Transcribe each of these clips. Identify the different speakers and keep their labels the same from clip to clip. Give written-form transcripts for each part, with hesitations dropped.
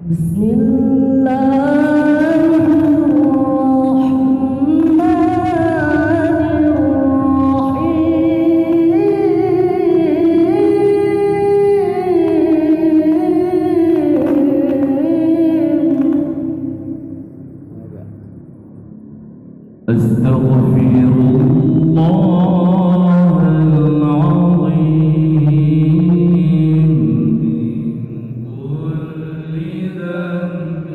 Speaker 1: بسم الله الرحمن الرحيم أستغفر الله العظيم كل ذنب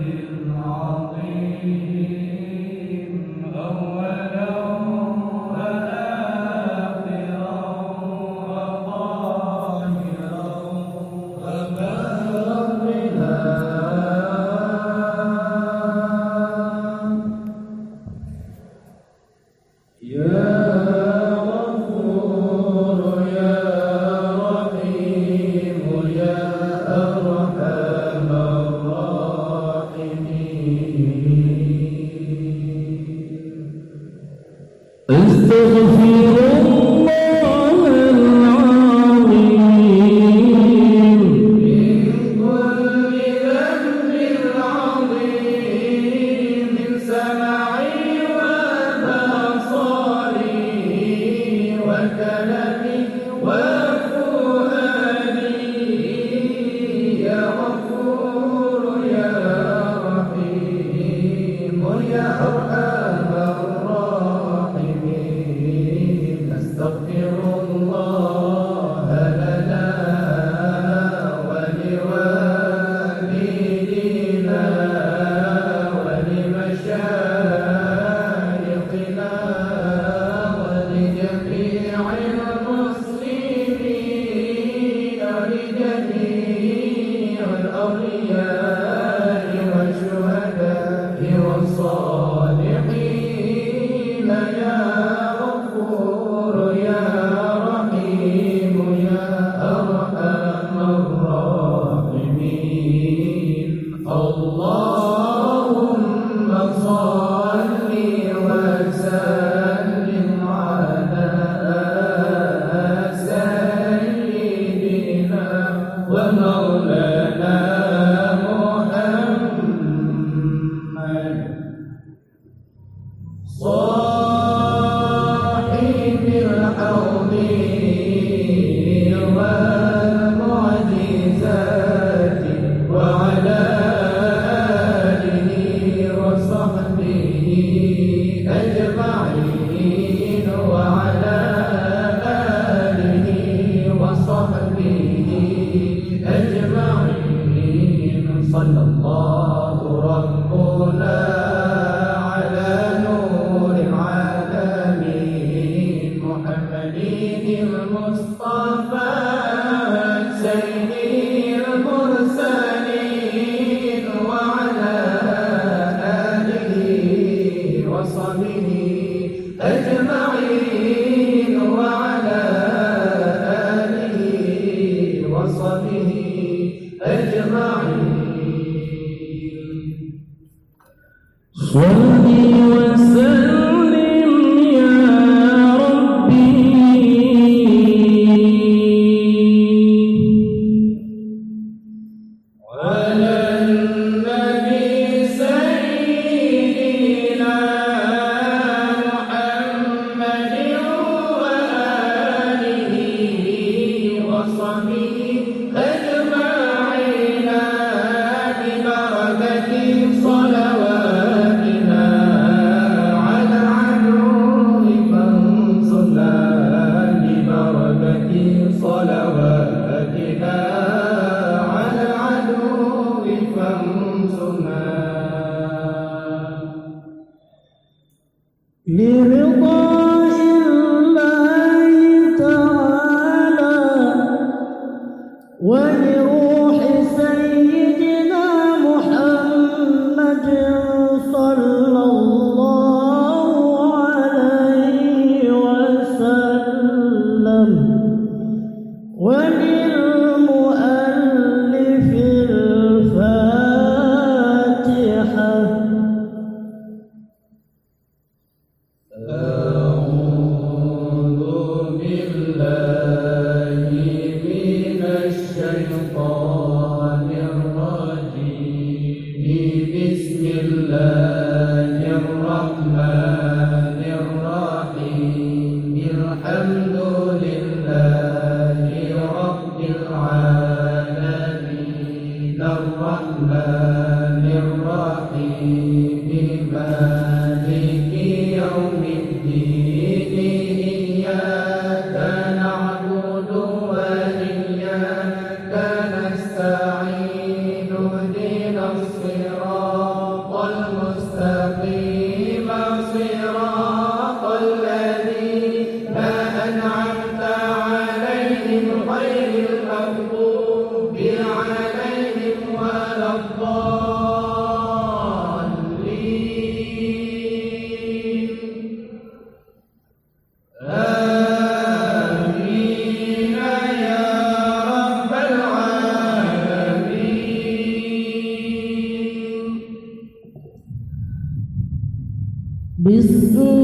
Speaker 1: عظيم أولا وآخرا وظاهرا وباطنا يا غفور يا رحيم يا أرحم الراحمين استغفر الله العظيم من كل ذنب عظيم من سمعي وكلامي وفؤادي يا غفور يا رحيم يا أرحم الراحمين أستغفر الله لنا ولوالدينا ولمشايخنا ولجميع المسلمين ولجميع الأولياء والشهداء والصالحين يا غفور يا رحيم يا أرحم الراحمين اللهم صل وسلم على سيدنا ومولانا محمد صاحب الحوض والمعجزات وعلى آله وصحبه أجمعين وعلى آله وصحبه أجمعين صلى الله ربنا على نور العالمين محمد المصطفى سيد المرسلين وعلى آله وصحبه أجمعين وعلى آله وصحبه أجمعين صل وسلم يا ربي على النبي سيدنا محمد وآله وصحبه أجمعين ببركة صلواتنا على العدو فانصرنا ببركة صلواتنا على العدو فانصرنا الله الرحمن الرحيم الحمد لله رب العالمين الرحمن الرحيم مالك يوم الدين إياك نعبد وإياك نستعين اهدنا الصراط المستقيم صراط الذين أنعمت عليهم غير المغضوب عليهم ولا الضالين آمين يا رب العالمين. بسم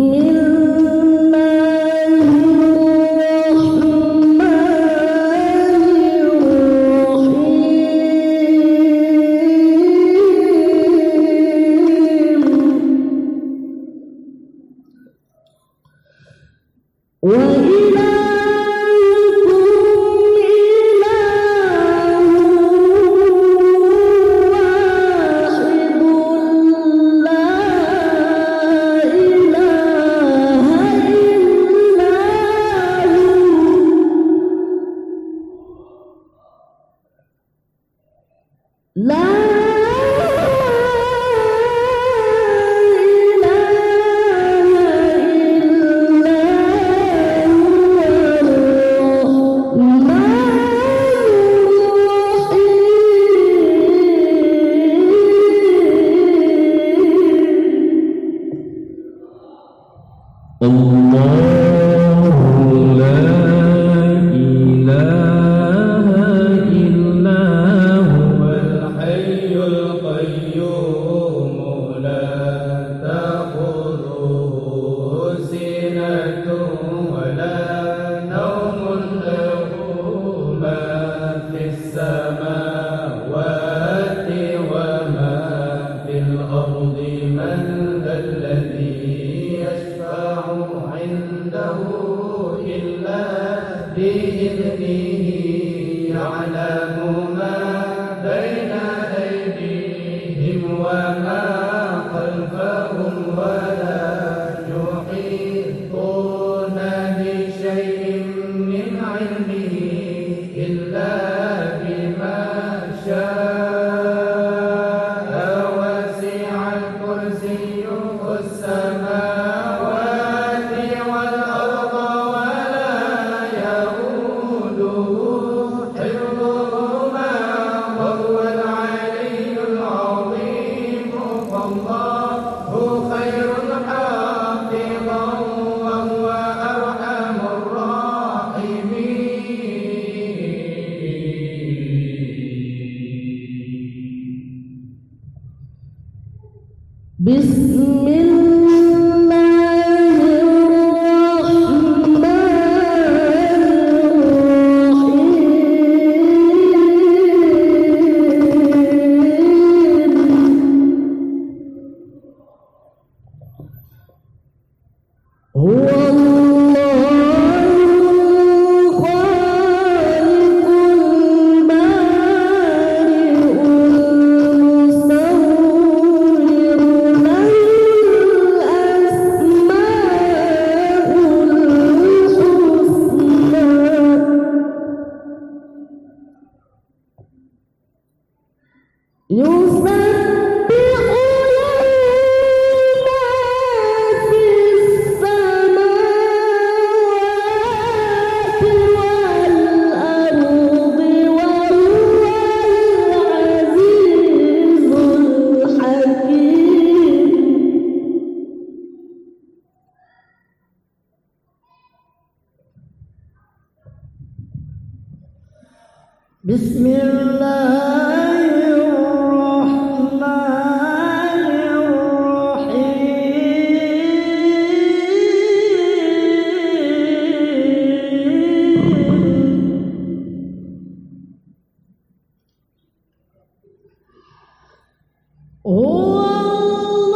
Speaker 2: Oh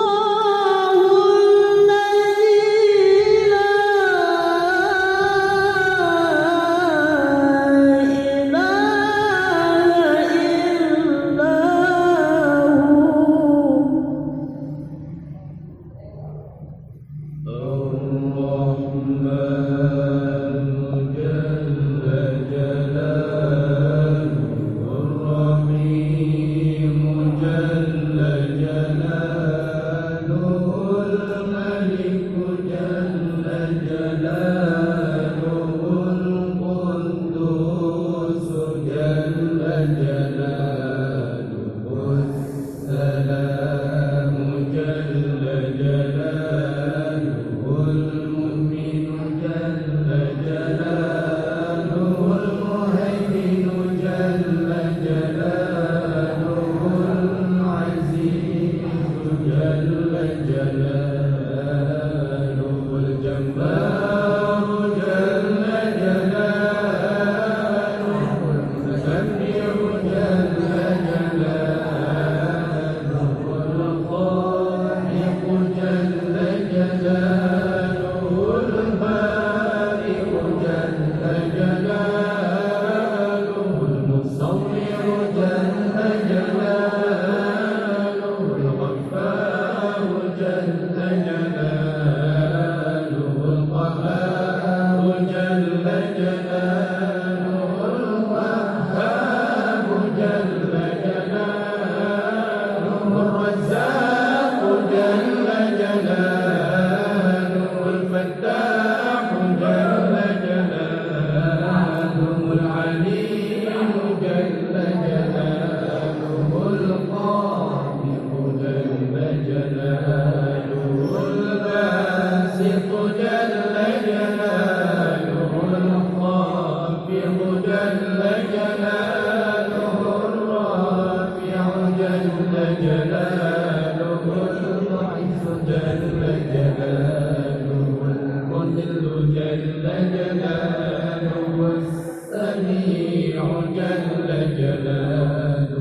Speaker 1: الخالق جل جلاله الباسط جل جلاله الخافض جل جلاله الرافع جل جلاله المعز جل جلاله المذل جل جلاله السميع جل جلاله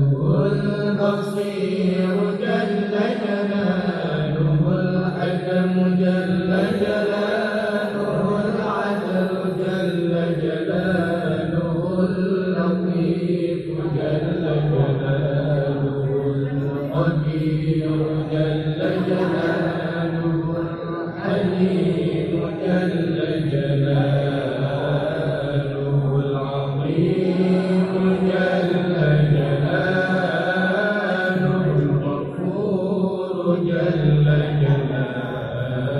Speaker 1: البصير جل جلاله الحكم جل جلاله العدل جل جلاله اللطيف جل جلاله القدير جل جلاله الحليم جل جلاله العظيم جل جلاله الغفور جل جلاله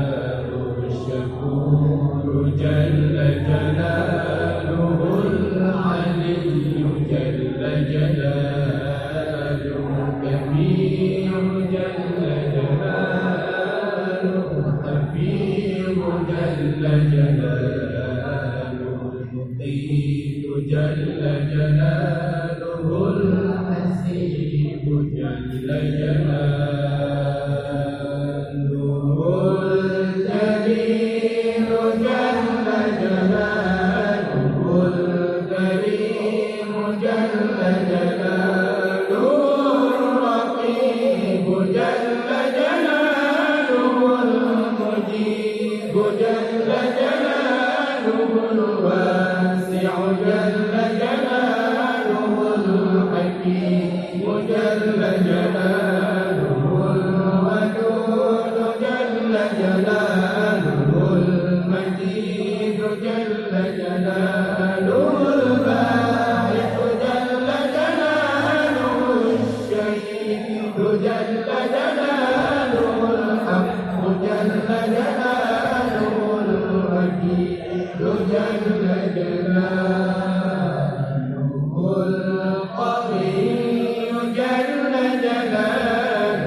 Speaker 1: الشكور جل جلاله العلي جل جلاله الكبير جل جلاله الحفيظ جل جلاله المقيت جل جلاله الحسيب جل جلاله الجليل جل جلاله الكريم جل جلاله الرقيب جل جلاله المجيب جل جلاله الواسع جل جلاله الحكيم جل جلاله الودود جل جلاله المجيد جل جلاله الباعث جل جلاله الشهيد جل جلاله الحق جل جلاله الوكيل جل جلاله القوي جل جلاله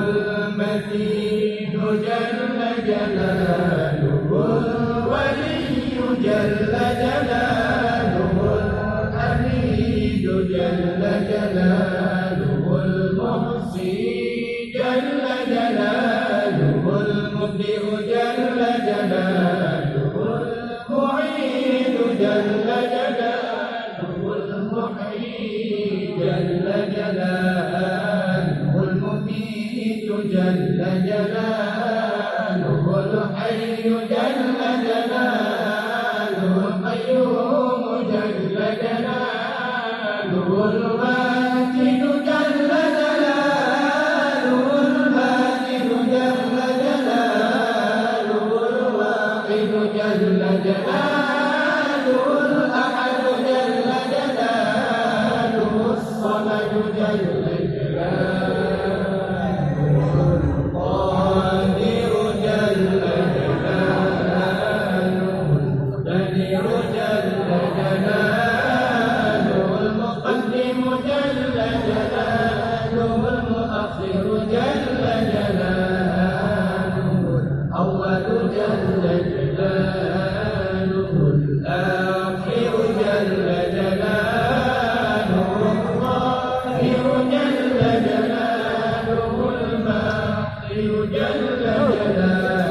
Speaker 1: المتين جل جلاله الولي جل جلاله الحميد جل جلاله المحصي جل جلاله المبدئ جل جلاله المعيد جل جلاله المحيي جل جلاله المميت جل جلاله الحي جل جلاله القيوم جل جلاله الواجد جل جلاله الماجد جل جلاله الواحد جل جلاله الأحد جل جلاله الصمد جل جلاله القادر جل جلاله المقتدر جل جلاله المقدم جل جلاله المؤخر جل جلاله الأول جل جلاله الآخر جل جلاله الظاهر جل جلاله الباطن جل جلاله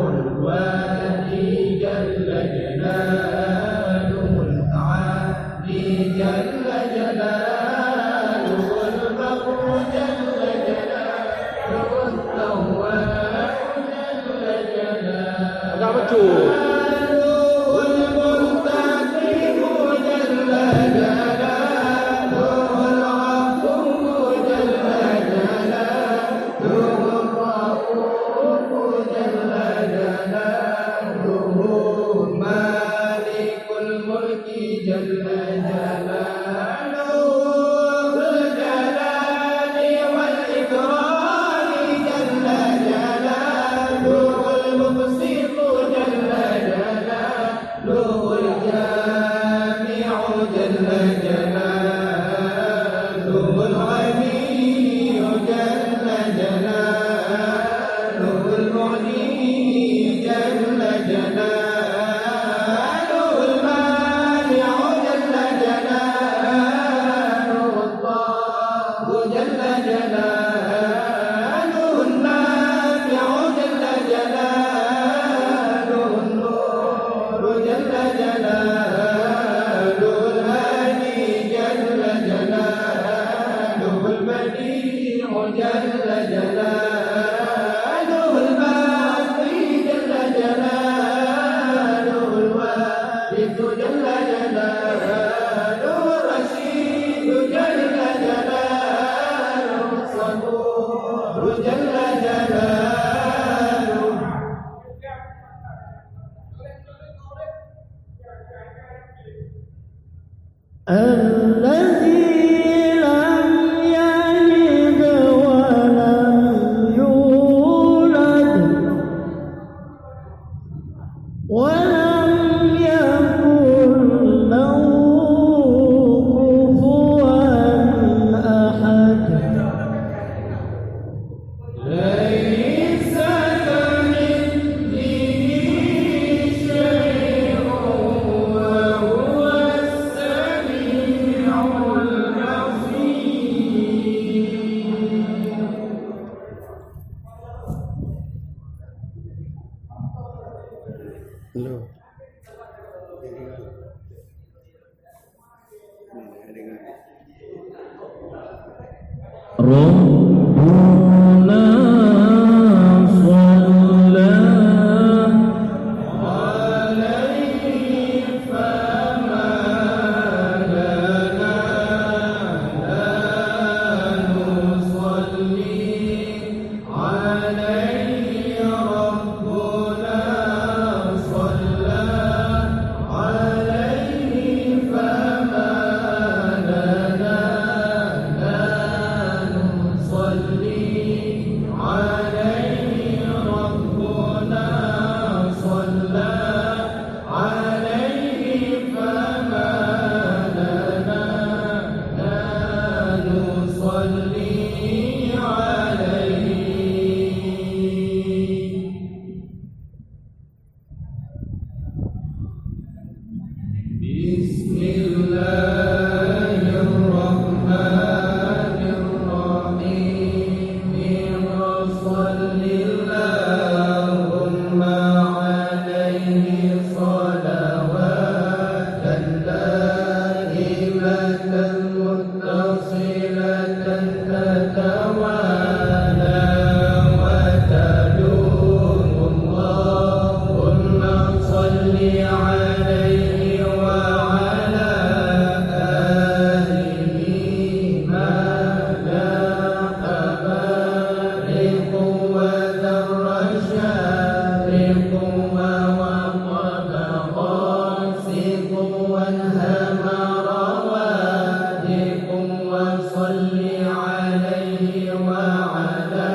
Speaker 1: الوالي جل جلاله العالي جل جلاله البر جل جلاله التواب جل جلاله المنتقم جل جلاله الغفور جل جلاله الرؤوف جل جلاله مالك الملك جل جلاله ذو الجلال والإكرام جل جلاله المبسط جل جلاله جل جلاله الباقي جل جلاله الوارث جل جلاله الرشيد جل جلاله الصبور جل جلاله الذي لم يلد ولم يولد ولم يكن له كفوا أحد ليس كمثله شيء وهو السميع البصير. ربنا صلى عليه فما لنا لا نصلي عليه ربنا صلى عليه فما لنا لا نصلي عليه ربنا صلى عليه فما لنا لا نصلي عليه. بسم الله الرحمن الرحيم وصل اللهم عليه صلوات دائمة متصلة تتوالى وتدوم اللهم صل عليه وعلى آله ما لا أبارق وذر شارق ووقد غاسق وانهمر وادق وصل عليه وعلى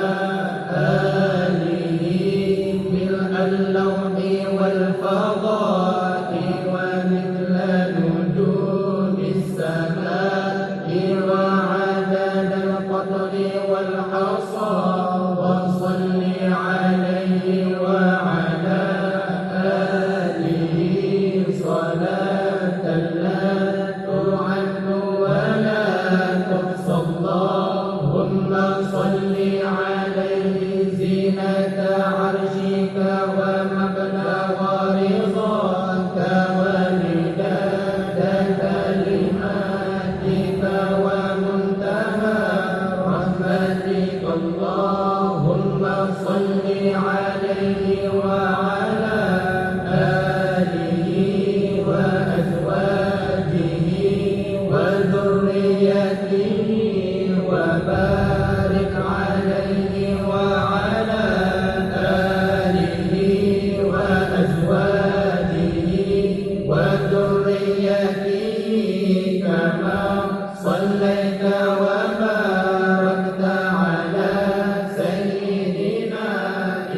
Speaker 1: آله ملء اللوح والفضاء ومثل نجوم السماء وعدد القطر والحصى وصل عليه وعلى آله صلاة لا تعد ولا تحصى اللهم صل عليه زينة عرشك ومبلغ رضاك ومداد كلماتك ومنتهى رحمتك اللهم صل عليه وعلى آله وأزواجه وذريته وبارك عليه وعلى آله وأزواجه وذريته كما صليت وباركت على سيدنا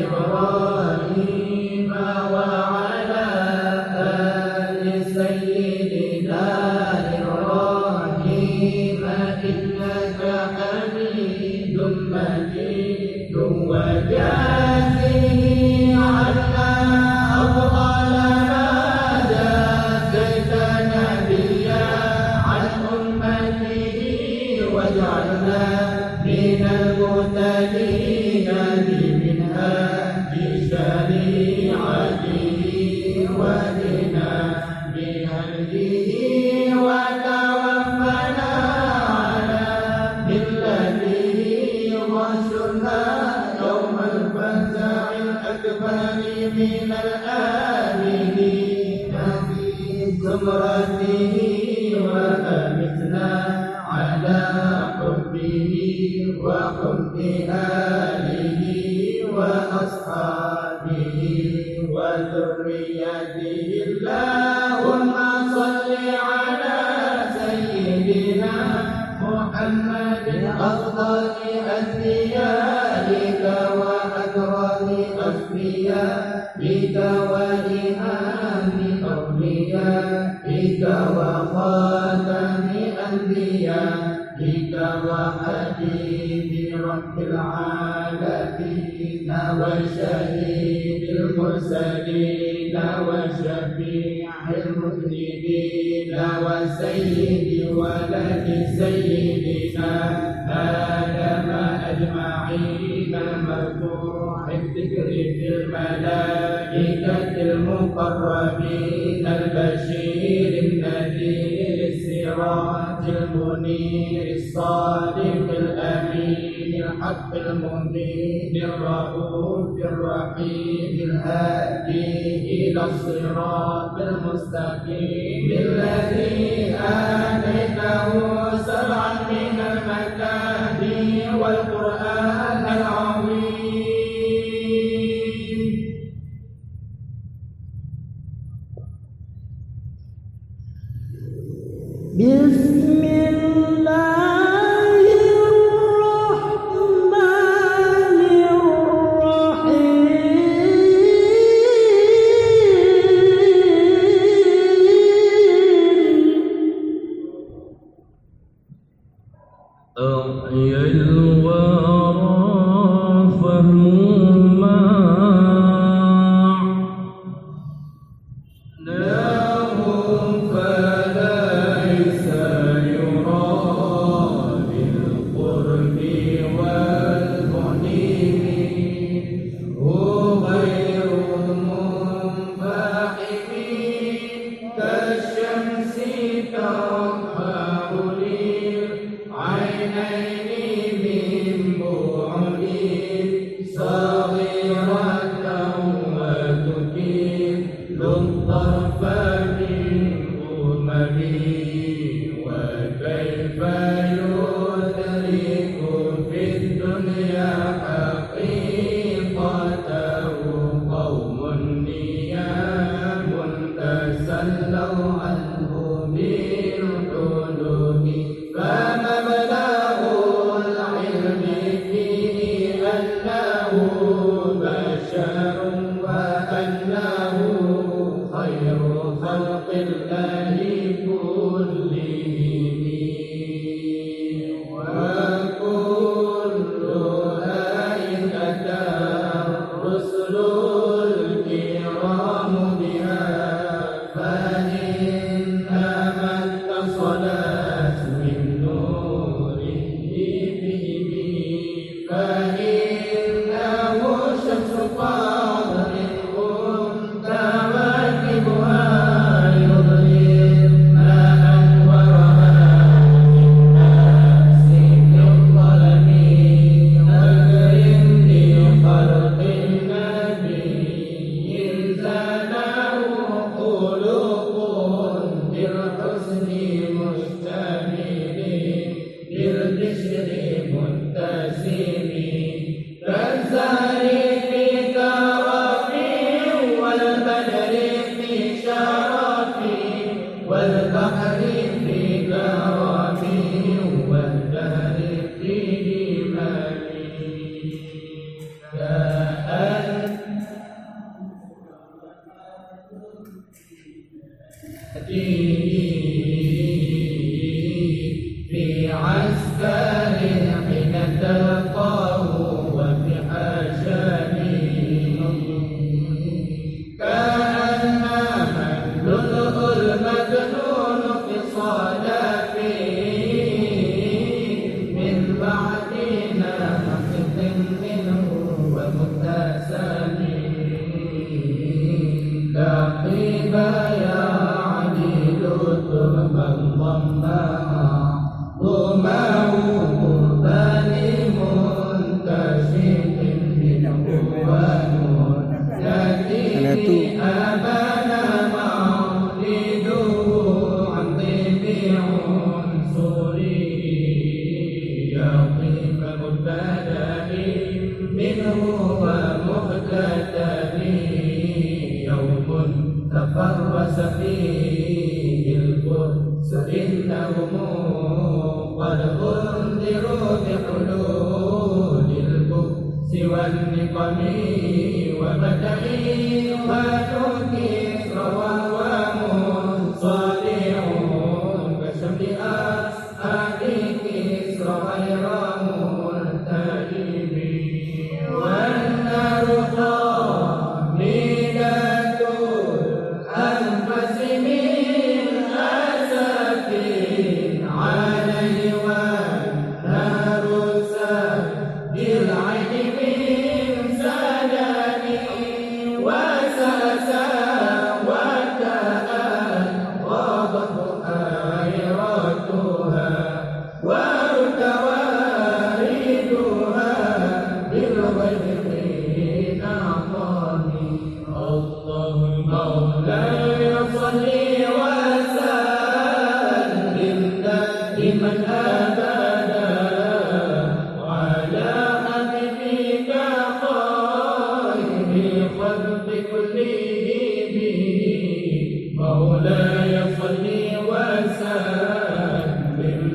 Speaker 1: إبراهيم وعلى آل سيدنا إبراهيم إنك حميد مجيد وجازه عنا أفضل ما جازيت نبيا عن أمته واجعلنا من المهتدين بمنهاج شريعته واهدنا بهديه وتوفنا على ملته منها يوم الفزع الأكبر من الآمنين في زمرته وأمتنا على حبه وحب آله وأصحابه وذريته. اللهم صل على سيدنا محمد أفضل أنبيائك وأكرم أصفيائك وإمام أوليائك وخاتم أنبيائك وحبيب رب العالمين وشهيد المرسلين وشفيع المذنبين وسيد ولد سيدنا آدم أجمعين مرفوع الذكر في الملائكة المقربين البشير النذير السراج المنير الصادق الأمين الحق المبين الرؤوف الرحيم الهادي إلى الصراط المستقيم الذي آتيته سبعا من المثاني والقرآن العظيم. بسم الله الرحمن الرحيم. أحيا الورى فهم ما لهم فليس يرى بالقرب والمنيب غير منفحم كالشمس ترفع عينين من بعد صغيرة وتكيل الطرف من أمم وكيف يدرك في الدنيا حقيقته قوم نيام تسلوا عنه بالحلم فمبلغ العلم فيه أنه بشر وأنه خير خلق الله كلهم وكل أئمة الرسل الكرام بها فإنما اتصلت من نوره بهم فإنه شمس قمر كواكبها يظهرن أنوارها للناس في الظلم وكرم بخلق النبي زاده خلق بالحسن مشتمل بالبشر متسم كالزهر في كرف والبدر في شرف والبحر في كرف والدهر في همم في عسكر حين تلقاه وفي حشمه كأنما اللؤلؤ المكنون في صدفه من بعد نفخ منه ومبتسم لقب يعدل تربا ضمها ضمه قربان منتشر والمبتدأ منه ومختتم يوم تفرس فيه القدس إنهم قد أنذروا بحلول البؤس والنقم ومدح وكسر وهو منصلح كشمل أسعد كسر غير ملتئم والنار خامدة الأنفس من أسف عليه والنار سد العين من سدد وساسا وتأغضت آيرتها وارتواردها بالغيظ أعطاني الله مولاي صل وسلم دائما أبدا وعلى حبيبك خير الخلق كلهم مولاي صل وسلم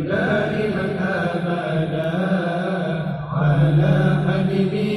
Speaker 1: دائما أبدا على حبيبك